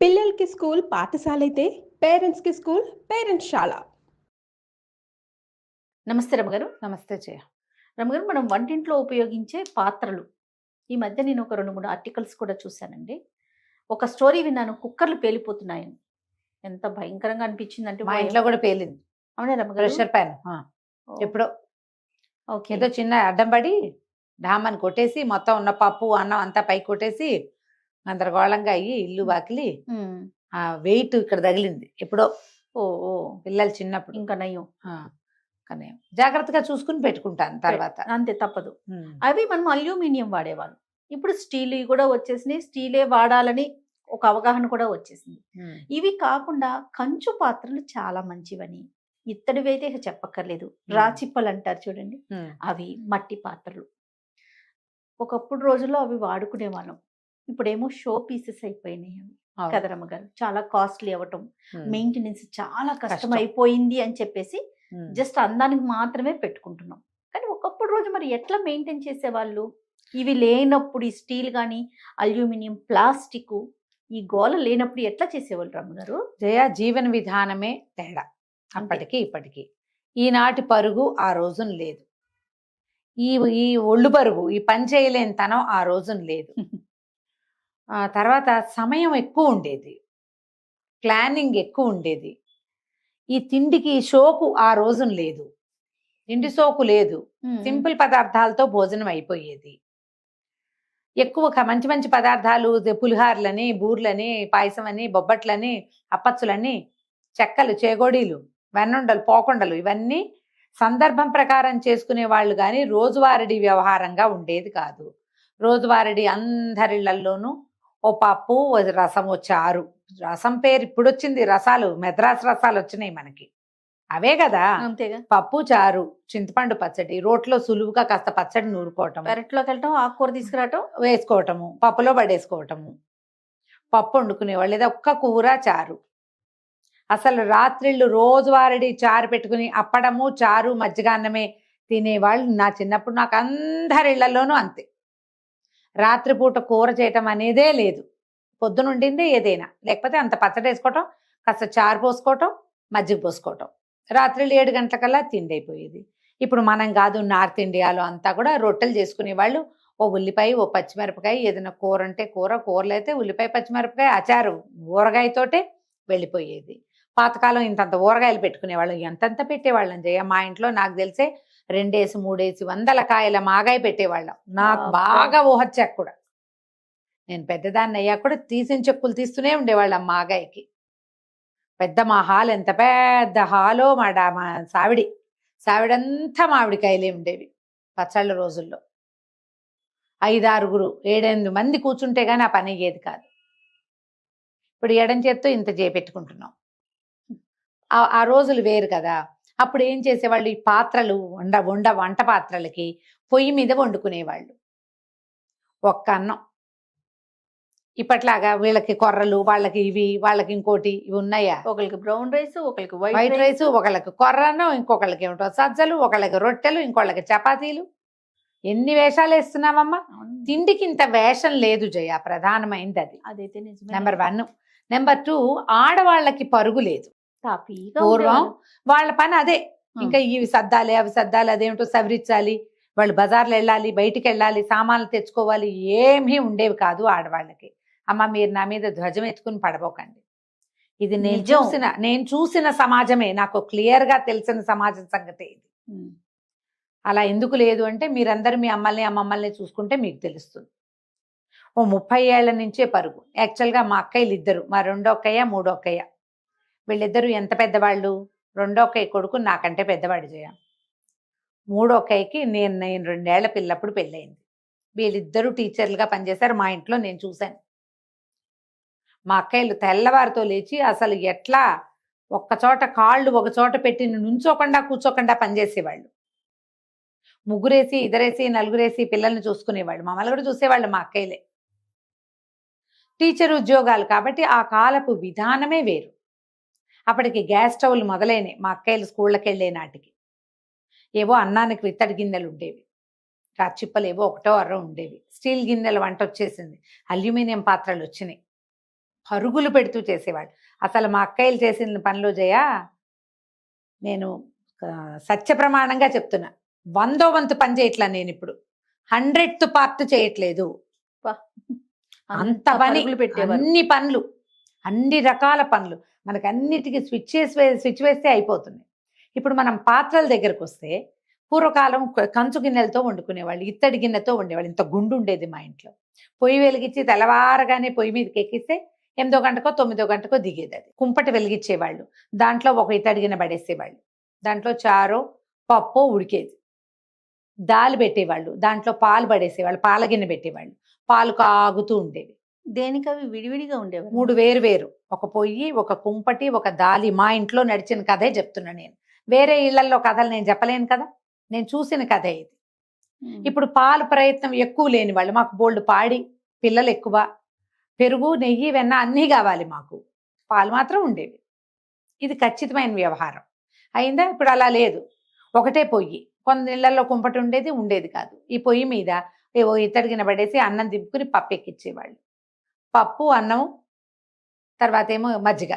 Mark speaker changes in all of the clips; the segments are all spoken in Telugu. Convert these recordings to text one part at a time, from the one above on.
Speaker 1: పిల్లలకి స్కూల్ పాఠశాలైతే పేరెంట్స్‌కి స్కూల్ పేరెంట్స్‌శాల.
Speaker 2: నమస్తే రమగారు.
Speaker 3: నమస్తే జయ.
Speaker 2: రమగారు, మనం వంటింట్లో ఉపయోగించే పాత్రలు. ఈ మధ్య నేను ఒక 2, 3 ఆర్టికల్స్ కూడా చూశానండి. ఒక స్టోరీ విన్నాను, కుక్కర్లు పేలిపోతున్నాయని. ఎంత భయంకరంగా అనిపించిందంటే
Speaker 3: మా ఇంట్లో కూడా పేలింది
Speaker 2: అవునా రమగారు?
Speaker 3: Pressure pan.
Speaker 2: ఓహ్!
Speaker 3: ఎప్పుడో
Speaker 2: ఓకే.
Speaker 3: ఏదో చిన్న అడ్డం పడి డామని కొట్టేసి మొత్తం ఉన్న పప్పు అన్నం అంతా పైకి కొట్టేసి గందరగోళంగా అయ్యి ఇల్లు వాకిలి
Speaker 2: హ్మ్.
Speaker 3: ఆ వెయిట్ ఇక్కడ తగిలింది ఎప్పుడో
Speaker 2: ఓహ్! ఓహ్!
Speaker 3: పిల్లలు చిన్నప్పుడు.
Speaker 2: ఇంకా నయం.
Speaker 3: కానీ జాగ్రత్తగా చూసుకుని పెట్టుకుంటాను తర్వాత.
Speaker 2: అంతే, తప్పదు.
Speaker 3: ఉమ్.
Speaker 2: అవి మనం అల్యూమినియం వాడేవాళ్ళం. ఇప్పుడు స్టీల్ కూడా వచ్చేసినాయి. స్టీలే వాడాలని ఒక అవగాహన కూడా వచ్చేసింది.
Speaker 3: ఉమ్.
Speaker 2: ఇవి కాకుండా కంచు పాత్రలు చాలా మంచివని, ఇత్తడివైతే ఇక చెప్పక్కర్లేదు. రాచిప్పలు అంటారు చూడండి,
Speaker 3: ఉమ్.
Speaker 2: అవి మట్టి పాత్రలు. ఒకప్పుడు రోజుల్లో అవి వాడుకునే వాళ్ళం. ఇప్పుడేమో షో పీసెస్ అయిపోయినాయి అవి.
Speaker 3: అవును.
Speaker 2: కదరమ్మ గారు, చాలా కాస్ట్లీ అవ్వటం,
Speaker 3: ఉమ్.
Speaker 2: మెయింటెనెన్స్ చాలా కష్టం
Speaker 3: కష్టం.
Speaker 2: అయిపోయింది అని చెప్పేసి
Speaker 3: ఉమ్.
Speaker 2: జస్ట్ అందానికి మాత్రమే పెట్టుకుంటున్నాం. కానీ ఒకప్పుడు రోజు మరి ఎట్లా మెయింటైన్ చేసేవాళ్ళు? ఇవి లేనప్పుడు ఈ స్టీల్ కానీ అల్యూమినియం ప్లాస్టిక్ ఈ గోల లేనప్పుడు ఎట్లా చేసేవాళ్ళు రమ్మగారు?
Speaker 3: జయ, జీవన విధానమే తేడా అప్పటికి ఇప్పటికి. ఈనాటి పరుగు ఆ రోజున లేదు. ఈ ఈ ఒళ్ళు పరుగు, ఈ పని చేయలేని తనం ఆ రోజున లేదు. తర్వాత సమయం ఎక్కువ ఉండేది, ప్లానింగ్ ఎక్కువ ఉండేది. ఈ తిండికి షోకు ఆ రోజున లేదు, తిండి సోకు లేదు. సింపుల్ పదార్థాలతో భోజనం అయిపోయేది. ఎక్కువ మంచి మంచి పదార్థాలు, పులిహార్లని, బూర్లని, పాయసం అని, బొబ్బట్లని, అప్పచ్చులని, చెక్కలు, చేగోడీలు, వెన్నుండలు, పోకుండలు ఇవన్నీ సందర్భం ప్రకారం చేసుకునే వాళ్ళు కానీ రోజువారీ వ్యవహారంగా ఉండేది కాదు. రోజువారీ అందరిళ్లలోనూ ఓ పప్పు, ఓ రసం, ఓ చారు. రసం పేరు ఇప్పుడు వచ్చింది, రసాలు మెద్రాస్ రసాలు వచ్చినాయి మనకి, అవే కదా.
Speaker 2: అంతేగా.
Speaker 3: పప్పు, చారు, చింతపండు పచ్చడి, రోట్లో సులువుగా కాస్త పచ్చడి నూరుకోవటం,
Speaker 2: పెరట్లోకి వెళ్ళటం, ఆకుకూర తీసుకురావటం,
Speaker 3: వేసుకోవటము, పప్పులో పడేసుకోవటము. పప్పు వండుకునేవాళ్ళు, లేదా ఒక్క కూర చారు. అసలు రాత్రిళ్ళు రోజువారీ చారు పెట్టుకుని అప్పడము, చారు, మజ్జిగాన్నమే తినేవాళ్ళు. నా చిన్నప్పుడు నాకు అందరిళ్లలోనూ అంతే. రాత్రిపూట కూర చేయటం అనేదే లేదు. పొద్దునుండింది ఏదైనా, లేకపోతే అంత పచ్చడి వేసుకోవటం, కాస్త చారు పోసుకోవటం, మజ్జిగ పోసుకోవటం. రాత్రిళ్ళు 7 గంటలకల్లా తిండి అయిపోయేది. ఇప్పుడు మనం కాదు, నార్త్ ఇండియాలో అంతా కూడా రొట్టెలు చేసుకునేవాళ్ళు. ఓ ఉల్లిపాయ, ఓ పచ్చిమిరపకాయ, ఏదైనా కూర అంటే కూరలు అయితే ఉల్లిపాయ, పచ్చిమిరపకాయ, అచారు, ఊరగాయతోటే వెళ్ళిపోయేది. పాతకాలం ఇంతంత ఊరగాయలు పెట్టుకునేవాళ్ళు, ఎంతంత పెట్టేవాళ్ళం జయ. మా ఇంట్లో నాకు తెలిసే 2 3 వందల కాయల మాగాయ పెట్టేవాళ్ళం. నాకు బాగా ఊహొచ్చాక కూడా, నేను పెద్దదాన్ని అయ్యాక కూడా తీసిన చెక్కులు తీస్తూనే ఉండేవాళ్ళం మాగాయకి. పెద్ద మా హాల్, ఎంత పెద్ద హాలో మా సావిడంతా మామిడికాయలే ఉండేవి పచ్చళ్ళ రోజుల్లో. 5 6 7 8 మంది కూర్చుంటే గానీ ఆ పని అయ్యేది కాదు. ఇప్పుడు ఎడం చేత్తో ఇంత చేపెట్టుకుంటున్నాం. ఆ రోజులు వేరు కదా. అప్పుడు ఏం చేసేవాళ్ళు, ఈ పాత్రలు వంట పాత్రలకి పొయ్యి మీద వండుకునేవాళ్ళు. ఒక్క అన్నం. ఇప్పట్లాగా వీళ్ళకి కొర్రలు, వాళ్ళకి ఇవి, వాళ్ళకి ఇంకోటి, ఇవి ఉన్నాయా?
Speaker 2: ఒకరికి బ్రౌన్ రైస్, ఒకరికి
Speaker 3: వైట్ రైస్, ఒకళ్ళకి కొర్రన్నం, ఇంకొకళ్ళకి ఏమిటో సజ్జలు, ఒకళ్ళకి రొట్టెలు, ఇంకొకళ్ళకి చపాతీలు. ఎన్ని వేషాలు వేస్తున్నామమ్మా. తిండికి ఇంత వేషం లేదు జయ, ప్రధానమైంది అది.
Speaker 2: అదైతే నిజమే.
Speaker 3: నెంబర్ 1. నెంబర్ 2, ఆడవాళ్ళకి పరుగు లేదు. పూర్వం వాళ్ళ పని అదే. ఇంకా ఇవి సర్దాలి, అవి సర్దాలి, అదేమిటో సవరించాలి, వాళ్ళు బజార్లు వెళ్ళాలి, బయటికి వెళ్ళాలి, సామాన్లు తెచ్చుకోవాలి, ఏమీ ఉండేవి కాదు ఆడవాళ్ళకి. అమ్మ, మీరు నా మీద ధ్వజం ఎత్తుకుని పడబోకండి. ఇది నేను చూసిన సమాజమే, నాకు క్లియర్ గా తెలిసిన సమాజం సంగతే ఇది. అలా ఎందుకు లేదు అంటే, మీరందరూ మీ అమ్మమ్మల్ని చూసుకుంటే మీకు తెలుస్తుంది. ఓ 30 ఏళ్ల నుంచే పరుగు. యాక్చువల్గా మా అక్కయ్యలు ఇద్దరు, మా రెండో అక్కయ్య, మూడో అక్కయ్య, వీళ్ళిద్దరూ ఎంత పెద్దవాళ్ళు. రెండో అక్కయ్య కొడుకు నాకంటే పెద్దవాడు జయ. మూడో అక్కయ్యకి నేను 2 ఏళ్ల పిల్లప్పుడు పెళ్ళయింది. వీళ్ళిద్దరూ టీచర్లుగా పనిచేశారు మా ఇంట్లో, నేను చూశాను. మా అక్కయ్యలు తెల్లవారితో లేచి అసలు ఎట్లా ఒక్కచోట కాళ్ళు ఒక చోట పెట్టి నుంచోకుండా కూర్చోకుండా పనిచేసేవాళ్ళు. ముగ్గురేసి, ఇద్దరేసి, నలుగురేసి పిల్లల్ని చూసుకునేవాళ్ళు. మమ్మల్ని కూడా చూసేవాళ్ళు మా అక్కయ్యలే. టీచర్ ఉద్యోగాలు కాబట్టి ఆ కాలపు విధానమే వేరు. అప్పటికి గ్యాస్ స్టవ్లు మొదలైనవి మా అక్కయ్యలు స్కూళ్ళకి వెళ్ళే నాటికి. ఏవో అన్నానికి విత్తడి గిన్నెలు ఉండేవి, రాచిప్పలు ఏవో 1 2 ఉండేవి. స్టీల్ గిన్నెల వంట వచ్చేసింది, అల్యూమినియం పాత్రలు వచ్చినాయి. పరుగులు పెడుతూ చేసేవాళ్ళు. అసలు మా అక్కయ్యలు చేసిన పనులు నేను సత్య ప్రమాణంగా చెప్తున్నా, 100వ వంతు పని చేయట్లా నేను ఇప్పుడు, 100th పార్ట్ చేయట్లేదు. అంత పని,
Speaker 2: పరుగులు పెట్టేవారు.
Speaker 3: అన్ని పనులు, అన్ని రకాల పనులు, మనకు అన్నిటికీ స్విచ్ వేస్తే అయిపోతుంది. ఇప్పుడు మనం పాత్రల దగ్గరకు వస్తే, పూర్వకాలం కంచు గిన్నెలతో వండుకునేవాళ్ళు, ఇత్తడి గిన్నెతో వండేవాళ్ళు. ఇంత గుండు ఉండేది మా ఇంట్లో. పొయ్యి వెలిగించి తెల్లవారగానే పొయ్యి మీదకి ఎక్కిస్తే 8వ గంటకో 9వ గంటకో దిగేది. అది కుంపటి వెలిగించేవాళ్ళు, దాంట్లో ఒక ఇత్తడి గిన్నె పడేసేవాళ్ళు, దాంట్లో చారో పప్పు ఉడికేది, దాలు పెట్టేవాళ్ళు, దాంట్లో పాలు పడేసేవాళ్ళు, పాల గిన్నె పెట్టేవాళ్ళు, పాలు కాగుతూ ఉండేవి.
Speaker 2: దేనికి అవి విడివిడిగా ఉండేవారు?
Speaker 3: 3 వేరు, ఒక పొయ్యి, ఒక కుంపటి, ఒక దాలి. మా ఇంట్లో నడిచిన కథే చెప్తున్నా నేను, వేరే ఇళ్లలో కథలు నేను చెప్పలేను కదా, నేను చూసిన కథే ఇది. ఇప్పుడు పాలు ప్రయత్నం ఎక్కువ లేని వాళ్ళు, మాకు బోల్డ్ పాడి పిల్లలు ఎక్కువ, పెరుగు నెయ్యి వెన్న అన్నీ కావాలి, మాకు పాలు మాత్రం ఉండేవి. ఇది ఖచ్చితమైన వ్యవహారం అయిందా. ఇప్పుడు అలా లేదు, ఒకటే పొయ్యి. కొన్ని ఇళ్లలో కుంపటి ఉండేది కాదు. ఈ పొయ్యి మీద ఏవో ఇత్తడిగిన పడేసి అన్నం దింపుకుని పప్పు ఎక్కించేవాళ్ళు. పప్పు అన్నం, తర్వాత ఏమో మజ్జిగ,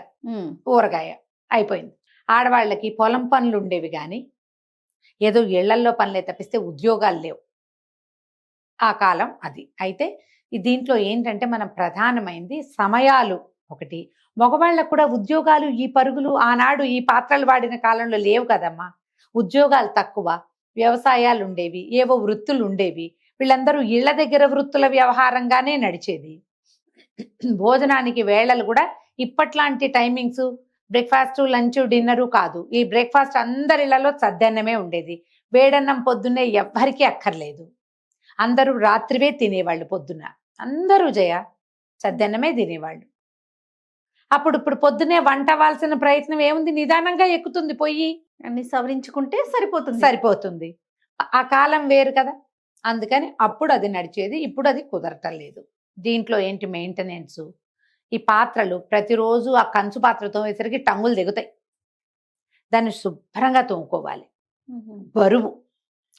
Speaker 3: ఊరగాయ, అయిపోయింది. ఆడవాళ్ళకి పొలం పనులు ఉండేవి కానీ ఏదో ఇళ్లల్లో పనులే తప్పిస్తే ఉద్యోగాలు లేవు ఆ కాలం అది. అయితే దీంట్లో ఏంటంటే మనం ప్రధానమైంది సమయాలు ఒకటి. మగవాళ్ళకు కూడా ఉద్యోగాలు, ఈ పరుగులు ఆనాడు ఈ పాత్రలు వాడిన కాలంలో లేవు కదమ్మా. ఉద్యోగాలు తక్కువ, వ్యవసాయాలు ఉండేవి, ఏవో వృత్తులు ఉండేవి. వీళ్ళందరూ ఇళ్ల దగ్గర వృత్తుల వ్యవహారంగానే నడిచేది. భోజనానికి వేళలు కూడా ఇప్పట్లాంటి టైమింగ్స్, బ్రేక్ఫాస్ట్, లంచ్, డిన్నరు కాదు. ఈ బ్రేక్ఫాస్ట్ అందరిళ్లలో చద్దన్నమే ఉండేది. వేడన్నం పొద్దున్నే ఎవ్వరికీ అక్కర్లేదు, అందరూ రాత్రివే తినేవాళ్ళు. పొద్దున్న అందరూ చద్దన్నమే తినేవాళ్ళు. ఇప్పుడు పొద్దునే వంట అవ్వాల్సిన ప్రయత్నం ఏముంది, నిదానంగా ఎక్కుతుంది పొయ్యి,
Speaker 2: అన్ని సవరించుకుంటే
Speaker 3: సరిపోతుంది. ఆ కాలం వేరు కదా, అందుకని అప్పుడు అది నడిచేది, ఇప్పుడు అది కుదరటం లేదు. దీంట్లో ఏంటి మెయింటెనెన్స్, ఈ పాత్రలు ప్రతిరోజు ఆ కంచు పాత్రతో వేసరికి టంగులు దిగుతాయి, దాన్ని శుభ్రంగా తోముకోవాలి. బరువు,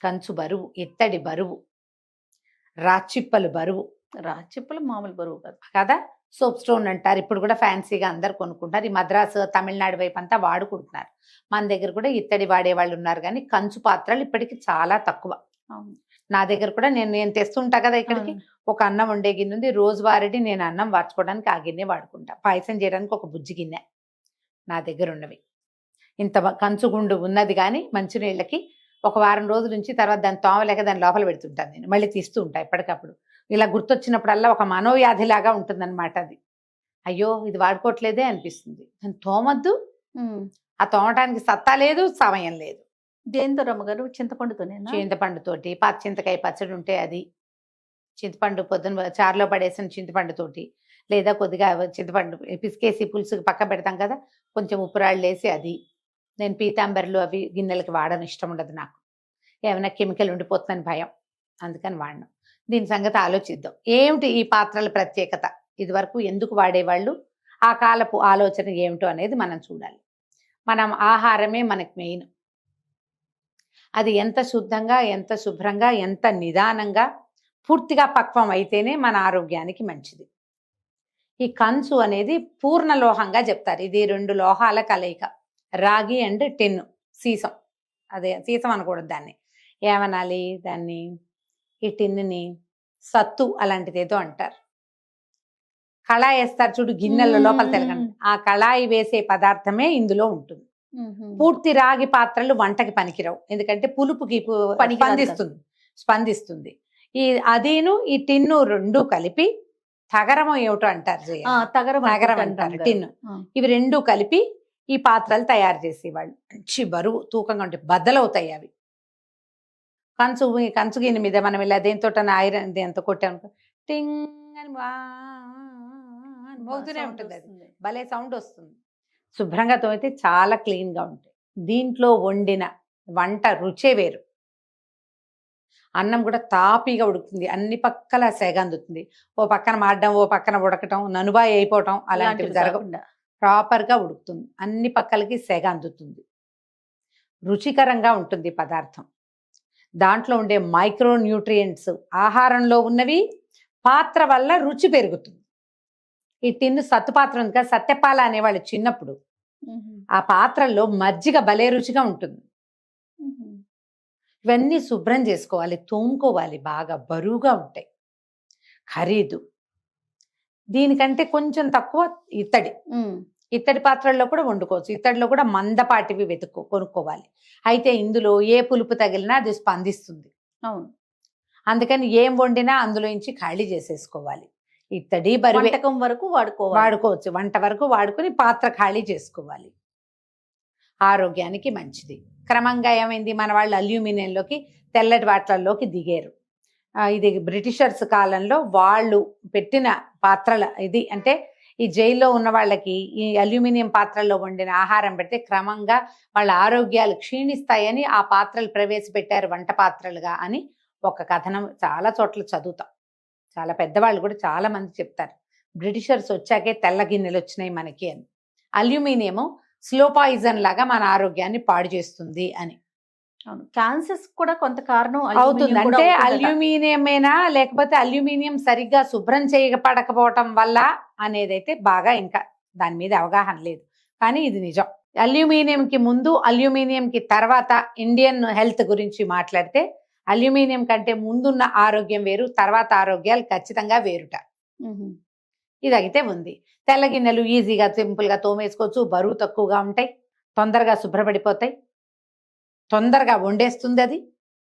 Speaker 3: కంచు బరువు, ఇత్తడి బరువు, రాచిప్పలు బరువు.
Speaker 2: రాచిప్పలు మామూలు బరువు కాదు
Speaker 3: కదా. సోప్ స్టోన్ అంటారు, ఇప్పుడు కూడా ఫ్యాన్సీగా అందరు కొనుక్కుంటారు. ఈ మద్రాసు, తమిళనాడు వైపు అంతా వాడుకుంటున్నారు. మన దగ్గర కూడా ఇత్తడి వాడే వాళ్ళు ఉన్నారు, కానీ కంచు పాత్రలు ఇప్పటికి చాలా తక్కువ. నా దగ్గర కూడా నేను తెస్తుంటా కదా ఇక్కడికి, ఒక అన్నం వండే గిన్నె ఉంది, రోజువారీ నేను అన్నం వార్చుకోవడానికి ఆ గిన్నె వాడుకుంటా, పాయసం చేయడానికి ఒక బుజ్జి గిన్నె నా దగ్గర ఉన్నవి. ఇంత కంచుగుండు ఉన్నది, కానీ మంచినీళ్ళకి ఒక వారం రోజుల నుంచి తర్వాత దాన్ని తోమలేక దాని లోపల పెడుతుంటాను నేను, మళ్ళీ తీస్తూ ఉంటా ఎప్పటికప్పుడు. ఇలా గుర్తొచ్చినప్పుడల్లా ఒక మనోవ్యాధిలాగా ఉంటుందన్నమాట అది. అయ్యో ఇది వాడుకోవట్లేదే అనిపిస్తుంది. దాన్ని తోమద్దు, ఆ తోమటానికి సత్తా లేదు, సమయం లేదు.
Speaker 2: దేంతో రమ్మగారు? చింతపండుతోనే?
Speaker 3: చింతపండుతోటి, చింతకాయ పచ్చడి ఉంటే అది, చింతపండు పొద్దున చారులో పడేసిన చింతపండుతోటి, లేదా కొద్దిగా చింతపండు పిసికేసి పులుసుకి పక్క పెడతాం కదా, కొంచెం ఉప్పురాళ్ళు వేసి అది. నేను పీతాంబర్లు అవి గిన్నెలకి వాడను, ఇష్టం ఉండదు నాకు, ఏమైనా కెమికల్ ఉండిపోతుందని భయం, అందుకని వాడను. దీని సంగతి ఆలోచిద్దాం. ఏమిటి ఈ పాత్రల ప్రత్యేకత, ఇదివరకు ఎందుకు వాడేవాళ్ళు, ఆ కాలపు ఆలోచన ఏమిటో అనేది మనం చూడాలి. మనం ఆహారమే మనకు మెయిన్. అది ఎంత శుద్ధంగా, ఎంత శుభ్రంగా, ఎంత నిదానంగా, పూర్తిగా పక్వం అయితేనే మన ఆరోగ్యానికి మంచిది. ఈ కంచు అనేది పూర్ణ లోహంగా చెప్తారు. ఇది 2 లోహాల కలయిక, రాగి అండ్ టిన్, సీసం. అదే సీసం అనకూడదు, దాన్ని ఏమనాలి, దాన్ని ఈ టిన్ని సత్తు అలాంటిది ఏదో అంటారు. కళాయి వేస్తారు చూడు గిన్నెల లోపల తెలగండి, ఆ కళాయి వేసే పదార్థమే ఇందులో ఉంటుంది. పూర్తి రాగి పాత్రలు వంటకి పనికిరావు, ఎందుకంటే పులుపుకి స్పందిస్తుంది. అదేను ఈ టిన్ను 2 కలిపి తగరము ఏమిటో అంటారు, తగరం అంటారు టిన్ను. ఇవి 2 కలిపి ఈ పాత్రలు తయారు చేసేవాళ్ళు. మంచి బరువు, తూకంగా ఉంటే బద్దలవుతాయి అవి. కంచు గిన్నె మీద మనం ఇలా దేంతో ఐరన్ దేంతో కొట్టామనుకో, టింగ్ అని మోగుతూనే ఉంటుంది, అది భలే సౌండ్ వస్తుంది. శుభ్రంగా తోమితే చాలా క్లీన్గా ఉంటాయి. దీంట్లో వండిన వంట రుచే వేరు. అన్నం కూడా తాపీగా ఉడుకుతుంది, అన్ని పక్కల సెగ అందుతుంది. ఓ పక్కన మాడడం, ఓ పక్కన ఉడకటం, ననుబాయి అయిపోవటం అలాంటివి జరగకుండా ప్రాపర్గా ఉడుకుతుంది, అన్ని పక్కలకి సెగ అందుతుంది, రుచికరంగా ఉంటుంది పదార్థం. దాంట్లో ఉండే మైక్రో న్యూట్రియంట్స్ ఆహారంలో ఉన్నవి, పాత్ర వల్ల రుచి పెరుగుతుంది. ఈ టిన్ను సత్తు పాత్ర ఉంది కదా, సత్యపాల అనేవాళ్ళు చిన్నప్పుడు. ఆ పాత్రల్లో మజ్జిగ భలే రుచిగా ఉంటుంది. ఇవన్నీ శుభ్రం చేసుకోవాలి, తోముకోవాలి, బాగా బరువుగా ఉంటాయి, ఖరీదు. దీనికంటే కొంచెం తక్కువ ఇత్తడి పాత్రల్లో కూడా వండుకోవచ్చు. ఇత్తడిలో కూడా మందపాటివి కొనుక్కోవాలి. అయితే ఇందులో ఏ పులుపు తగిలినా అది స్పందిస్తుంది.
Speaker 2: అవును,
Speaker 3: అందుకని ఏం వండినా అందులోంచి ఖాళీ చేసేసుకోవాలి. ఇత్తడి బరువు
Speaker 2: వంటకం వరకు
Speaker 3: వాడుకోవచ్చు, వంట వరకు వాడుకొని పాత్ర ఖాళీ చేసుకోవాలి. ఆరోగ్యానికి మంచిది. క్రమంగా ఏమైంది, మన వాళ్ళు అల్యూమినియంలోకి, తెల్లటి వాటిల్లోకి దిగారు. ఇది బ్రిటిషర్స్ కాలంలో వాళ్ళు పెట్టిన పాత్రల ఇది. అంటే ఈ జైల్లో ఉన్న వాళ్ళకి ఈ అల్యూమినియం పాత్రల్లో వండిన ఆహారం పెడితే క్రమంగా వాళ్ళ ఆరోగ్యాలు క్షీణిస్తాయని ఆ పాత్రలు ప్రవేశపెట్టారు వంట పాత్రలుగా అని ఒక కథనం చాలా చోట్ల చదువుతాం. చాలా పెద్దవాళ్ళు కూడా చాలా మంది చెప్తారు, బ్రిటిషర్స్ వచ్చాకే తెల్ల గిన్నెలు వచ్చినాయి మనకి అని. అల్యూమినియము స్లో పాయిజన్ లాగా మన ఆరోగ్యాన్ని పాడు చేస్తుంది అని.
Speaker 2: క్యాన్సర్స్ కూడా కొంత కారణం
Speaker 3: అవుతుంది. అంటే అల్యూమినియమేనా లేకపోతే అల్యూమినియం సరిగ్గా శుభ్రం చేయబడకపోవటం వల్ల అనేదైతే బాగా ఇంకా దాని మీద అవగాహన లేదు, కానీ ఇది నిజం. అల్యూమినియంకి ముందు, అల్యూమినియంకి తర్వాత ఇండియన్ హెల్త్ గురించి మాట్లాడితే అల్యూమినియం కంటే ముందున్న ఆరోగ్యం వేరు, తర్వాత ఆరోగ్యాలు ఖచ్చితంగా వేరుట. ఇది అయితే ఉంది. తెల్ల గిన్నెలు ఈజీగా సింపుల్గా తోమేసుకోవచ్చు, బరువు తక్కువగా ఉంటాయి, తొందరగా శుభ్రపడిపోతాయి, తొందరగా వండేస్తుంది అది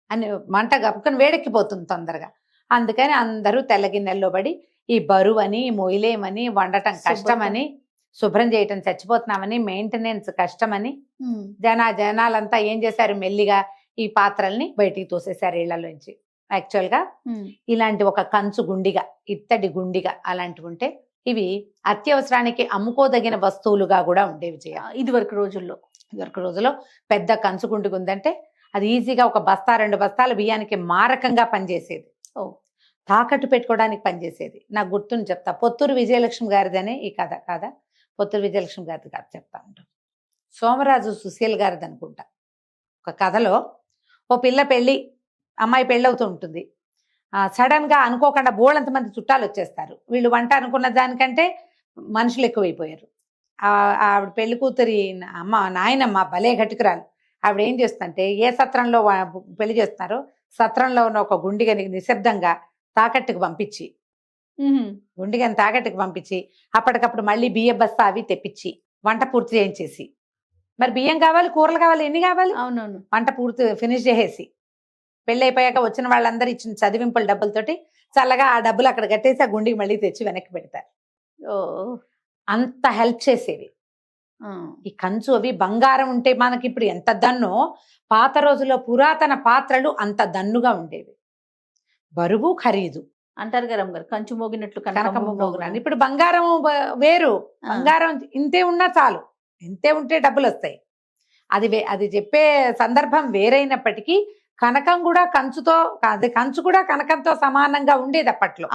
Speaker 3: అని, మంట గప్పుకొని వేడెక్కిపోతుంది తొందరగా. అందుకని అందరూ తెల్ల గిన్నెల్లో పడి ఈ బరువు అని, మొయిలేమని, వండటం కష్టమని, శుభ్రం చేయటం చచ్చిపోతున్నామని, మెయింటెనెన్స్ కష్టమని జనాలంతా ఏం చేశారు, మెల్లిగా ఈ పాత్రల్ని బయటికి తోసేశారు ఇళ్లలోంచి. యాక్చువల్గా ఇలాంటి ఒక కంచు గుండిగా, ఇత్తడి గుండిగా అలాంటివి ఉంటే ఇవి అత్యవసరానికి అమ్ముకోదగిన వస్తువులుగా కూడా ఉండేవి.
Speaker 2: ఇదివరకు
Speaker 3: రోజుల్లో పెద్ద కంచు గుండిగా ఉందంటే అది ఈజీగా ఒక బస్తా 2 బస్తాల బియ్యానికి మారకంగా పనిచేసేది, తాకట్టు పెట్టుకోవడానికి పనిచేసేది. నాకు గుర్తుని చెప్తా, పొత్తూరు విజయలక్ష్మి గారిదనే ఈ కథ కాదా, పొత్తూరు విజయలక్ష్మి గారిది కథ చెప్తా ఉంటాను. సోమరాజు సుశీల్ గారిది అనుకుంటా. ఒక కథలో ఓ పిల్ల అమ్మాయి పెళ్ళవుతూ ఉంటుంది. సడన్గా అనుకోకుండా బోళ్ళంతమంది చుట్టాలు వచ్చేస్తారు. వీళ్ళు వంట అనుకున్న దానికంటే మనుషులు ఎక్కువైపోయారు. ఆవిడ పెళ్లి కూతురి నాయనమ్మ భలే ఘటికురాలు. ఆవిడ ఏం చేస్తుందంటే, ఏ సత్రంలో పెళ్లి చేస్తున్నారో సత్రంలో ఉన్న ఒక గుండిగని నిశ్శబ్దంగా తాకట్టుకు పంపించి, అప్పటికప్పుడు మళ్ళీ బియ్య బస్తా అవి తెప్పించి వంట పూర్తి చేయించేసి, మరి బియ్యం కావాలి, కూరలు కావాలి, ఎన్ని కావాలి,
Speaker 2: అవునవును,
Speaker 3: వంట పూర్తి ఫినిష్ చేసేసి పెళ్ళి అయిపోయాక వచ్చిన వాళ్ళందరూ ఇచ్చిన చదివింపుల డబ్బులతోటి చల్లగా ఆ డబ్బులు అక్కడ కట్టేసి ఆ గుండికి మళ్ళీ తెచ్చి వెనక్కి పెడతారు. అంత హెల్ప్ చేసేవి. ఈ కంచు అవి బంగారం ఉంటే మనకి ఇప్పుడు ఎంత దన్నో, పాత రోజుల్లో పురాతన పాత్రలు అంత దన్నుగా ఉండేవి. బరువు ఖరీదు
Speaker 2: అంటారు కదా కంచు మోగినట్లు
Speaker 3: కనకము మోగినాను. ఇప్పుడు బంగారం వేరు, బంగారం ఇంతే ఉన్నా చాలు, ఇంతే ఉంటే డబ్బులు వస్తాయి. అది చెప్పే సందర్భం వేరైనప్పటికీ కనకం కూడా కంచు కూడా కనకంతో సమానంగా ఉండేది అప్పట్లో.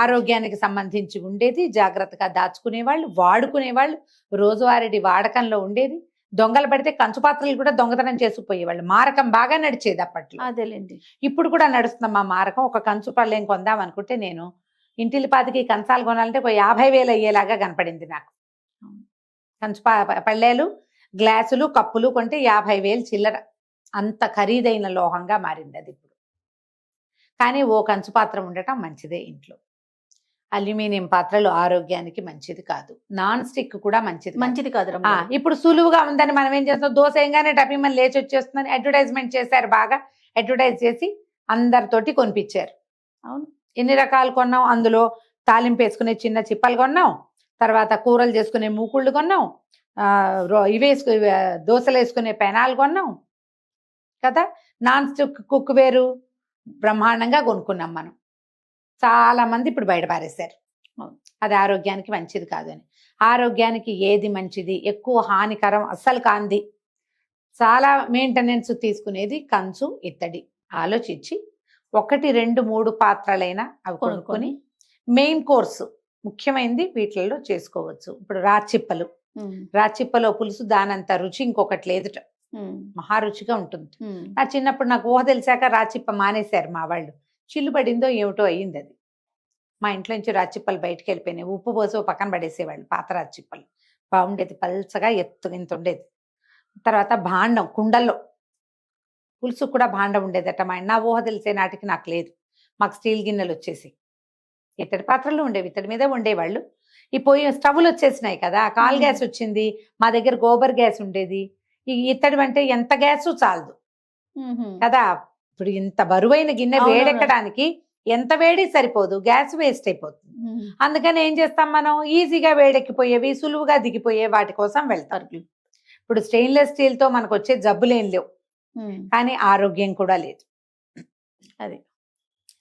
Speaker 3: ఆరోగ్యానికి సంబంధించి ఉండేది, జాగ్రత్తగా దాచుకునేవాళ్ళు, వాడుకునేవాళ్ళు, రోజువారీ వాడకంలో ఉండేది. దొంగలు పడితే కంచు పాత్రలు కూడా దొంగతనం చేసుకుపోయేవాళ్ళు. మారకం బాగా నడిచేది అప్పట్లో.
Speaker 2: అదేలేండి,
Speaker 3: ఇప్పుడు కూడా నడుస్తున్నాం ఆ మారకం. ఒక కంచు పళ్ళేం కొందాం అనుకుంటే నేను ఇంటిల్లిపాతికి కంచాలు కొనాలంటే ఒక 50,000 అయ్యేలాగా కనపడింది నాకు. కంచు పళ్ళేలు, గ్లాసులు, కప్పులు కొంటే 50,000 చిల్లర. అంత ఖరీదైన లోహంగా మారింది అది ఇప్పుడు. కానీ ఓ కంచు పాత్ర ఉండటం మంచిదే ఇంట్లో. అల్యూమినియం పాత్రలు ఆరోగ్యానికి మంచిది కాదు. నాన్ స్టిక్ కూడా మంచిది కాదు. ఇప్పుడు సులువుగా ఉందని మనం ఏం చేస్తాం, దోశ ఏంగానే టపిమని లేచి వచ్చేస్తుందని అడ్వర్టైజ్మెంట్ చేశారు. బాగా అడ్వర్టైజ్ చేసి అందరితోటి కొనిపించారు. అవును, ఎన్ని రకాలు కొన్నాం, అందులో తాలింపు వేసుకునే చిన్న చిప్పలు కొన్నాం, తర్వాత కూరలు చేసుకునే మూకుళ్ళు కొన్నాం, దోశలు వేసుకునే పెనాలు కొన్నాం కదా. నాన్ స్టిక్ కుక్ వేరు బ్రహ్మాండంగా కొనుక్కున్నాం మనం. చాలా మంది ఇప్పుడు బయట పారేశారు. అది ఆరోగ్యానికి మంచిది కాదు అని. ఆరోగ్యానికి ఏది మంచిది, ఎక్కువ హానికరం అస్సలు కాంది, చాలా మెయింటెనెన్స్ తీసుకునేది కంచు, ఇత్తడి. ఆలోచించి 1, 2, 3 పాత్రలైనా అవి కొనుక్కొని మెయిన్ కోర్సు ముఖ్యమైనది వీటిల్లో చేసుకోవచ్చు. ఇప్పుడు రాచిప్పలో పులుసు దానంత రుచి ఇంకొకటి లేదుట, మహారుచిగా ఉంటుంది. నా చిన్నప్పుడు నాకు ఊహ తెలిసాక రాచిప్ప మానేశారు మా వాళ్ళు. చిల్లు పడిందో ఏమిటో అయ్యింది అది. మా ఇంట్లో నుంచి రాచిప్పలు బయటికి వెళ్ళిపోయినాయి. ఉప్పు పోసి ఓ పక్కన పడేసేవాళ్ళు పాత రాచిప్పలు. బాగుండేది, పల్చగా ఇంత ఉండేది. తర్వాత భాండం, కుండల్లో పులుసు కూడా భాండం ఉండేదట. మా నా ఊహ తెలిసే నాటికి నాకు లేదు. మాకు స్టీల్ గిన్నెలు వచ్చేసి ఇత్తడి పాత్రలు ఉండేవి, ఇత్తడి మీద ఉండేవాళ్ళు. ఈ పొయ్యి స్టవ్లు వచ్చేసినాయి కదా, కాల్ గ్యాస్ వచ్చింది. మా దగ్గర గోబర్ గ్యాస్ ఉండేది. ఈ ఇత్తడి అంటే ఎంత గ్యాసు చాలదు కదా. ఇప్పుడు ఇంత బరువైన గిన్నె
Speaker 2: అవునవును.
Speaker 3: వేడెక్కడానికి ఎంత వేడి సరిపోదు, గ్యాస్ వేస్ట్ అయిపోతుంది. అందుకని ఏం చేస్తాం మనం, ఈజీగా వేడెక్కిపోయేవి, సులువుగా దిగిపోయే వాటి కోసం వెళ్తారు. ఇప్పుడు స్టెయిన్లెస్ స్టీల్ తో మనకు వచ్చే జబ్బులేం లేవు, కానీ ఆరోగ్యం కూడా లేదు.
Speaker 2: అది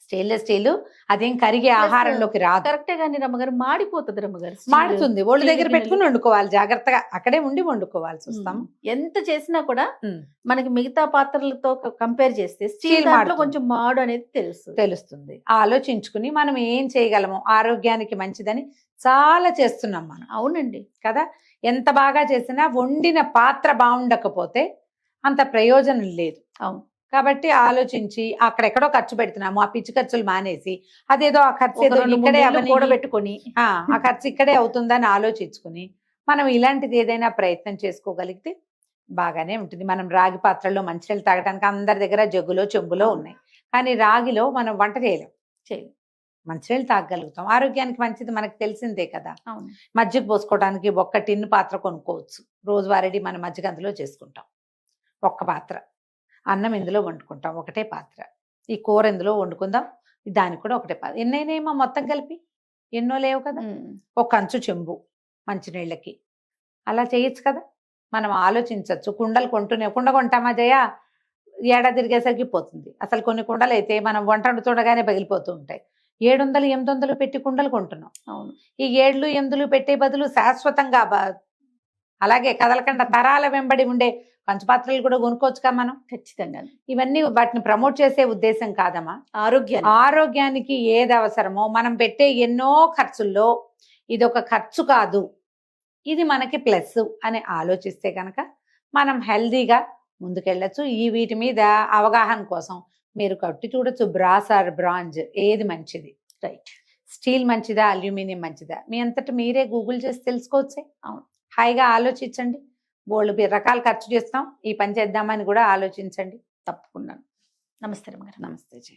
Speaker 3: స్టెయిన్లెస్ స్టీల్ అదేం కరిగే ఆహారంలోకి రాదు.
Speaker 2: కరెక్టే కానీ రమ్మగారు మాడిపోతుంది రమ్మగారు.
Speaker 3: మాడుతుంది. ఒళ్ళు దగ్గర పెట్టుకుని వండుకోవాలి, జాగ్రత్తగా అక్కడే ఉండి వండుకోవాల్సి వస్తాం.
Speaker 2: ఎంత చేసినా కూడా
Speaker 3: ఉమ్.
Speaker 2: మనకి మిగతా పాత్రలతో కంపేర్ చేస్తే
Speaker 3: Steel
Speaker 2: స్టీల్ దాంట్లో
Speaker 3: మాడుతుంది.
Speaker 2: కొంచెం మాడు అనేది తెలుస్తుంది.
Speaker 3: తెలుస్తుంది. ఆలోచించుకుని మనం ఏం చేయగలము, ఆరోగ్యానికి మంచిదని చాలా చేస్తున్నాం మనం
Speaker 2: అవునండి.
Speaker 3: కదా. ఎంత బాగా చేసినా వండిన పాత్ర బాగుండకపోతే అంత ప్రయోజనం లేదు.
Speaker 2: అవును.
Speaker 3: కాబట్టి ఆలోచించి అక్కడెక్కడో ఖర్చు పెడుతున్నాము, ఆ పిచ్చి ఖర్చులు మానేసి అదేదో ఆ ఖర్చు ఏదో ఇక్కడే అవన్నీ
Speaker 2: కూడబెట్టుకొని
Speaker 3: ఆ ఖర్చు ఇక్కడే అవుతుందని ఆలోచించుకుని మనం ఇలాంటిది ఏదైనా ప్రయత్నం చేసుకోగలిగితే బాగానే ఉంటుంది. మనం రాగి పాత్రల్లో మంచినీళ్ళు తాగడానికి అందరి దగ్గర జగ్గులో చెంబులో ఉన్నాయి, కానీ రాగిలో మనం వంట చేయలేం, మంచినీళ్ళు తాగగలుగుతాం. ఆరోగ్యానికి మంచిది మనకు తెలిసిందే కదా.
Speaker 2: అవును.
Speaker 3: మజ్జిగ పోసుకోవడానికి ఒక్క టిన్ పాత్ర కొనుక్కోవచ్చు, రోజువారీ మన మజ్జిగ అందులో చేసుకుంటాం ఒక్క పాత్ర. అన్నం ఇందులో వండుకుంటాం ఒకటే పాత్ర. ఈ కూర ఇందులో వండుకుందాం, దానికి కూడా ఒకటే పాత్ర. ఎన్నైనా మొత్తం కలిపి ఎన్నో లేవు కదా. ఒక కంచు చెంబు మంచినీళ్ళకి అలా చేయొచ్చు కదా. మనం ఆలోచించవచ్చు. కుండలు కుండ కొంటామా జయ, ఏడాది తిరిగేసరికి పోతుంది. అసలు కొన్ని కుండలు అయితే మనం వంట వండుతుండగానే పగిలిపోతూ ఉంటాయి. 700, 800 పెట్టి కుండలు కొంటున్నాం.
Speaker 2: అవును.
Speaker 3: ఈ 7, 8 పెట్టే బదులు శాశ్వతంగా అలాగే కదలకుండా తరాల వెంబడి ఉండే పంచపాత్రలు కూడా కొనుక్కోవచ్చుగా మనం.
Speaker 2: ఖచ్చితంగా.
Speaker 3: ఇవన్నీ వాటిని ప్రమోట్ చేసే ఉద్దేశం కాదమ్మా. ఆరోగ్యానికి ఏది అవసరమో మనం పెట్టే ఎన్నో ఖర్చుల్లో ఇదొక ఖర్చు కాదు, ఇది మనకి ప్లస్ అని ఆలోచిస్తే కనుక మనం హెల్దీగా ముందుకెళ్ళచ్చు. వీటి మీద అవగాహన కోసం మీరు కట్టి చూడొచ్చు, బ్రాస్ ఆర్ బ్రాంజ్ ఏది మంచిది,
Speaker 2: రైట్,
Speaker 3: స్టీల్ మంచిదా, అల్యూమినియం మంచిదా, మీ అంతటా మీరే గూగుల్ చేసి తెలుసుకోవచ్చే.
Speaker 2: అవును.
Speaker 3: హాయిగా ఆలోచించండి. బోల్డ్ రకాలు ఖర్చు చేస్తాం, ఈ పని చేద్దామని కూడా ఆలోచించండి.
Speaker 2: తప్పకుండా. నమస్తే రమ్మగారు.
Speaker 3: నమస్తే జీ.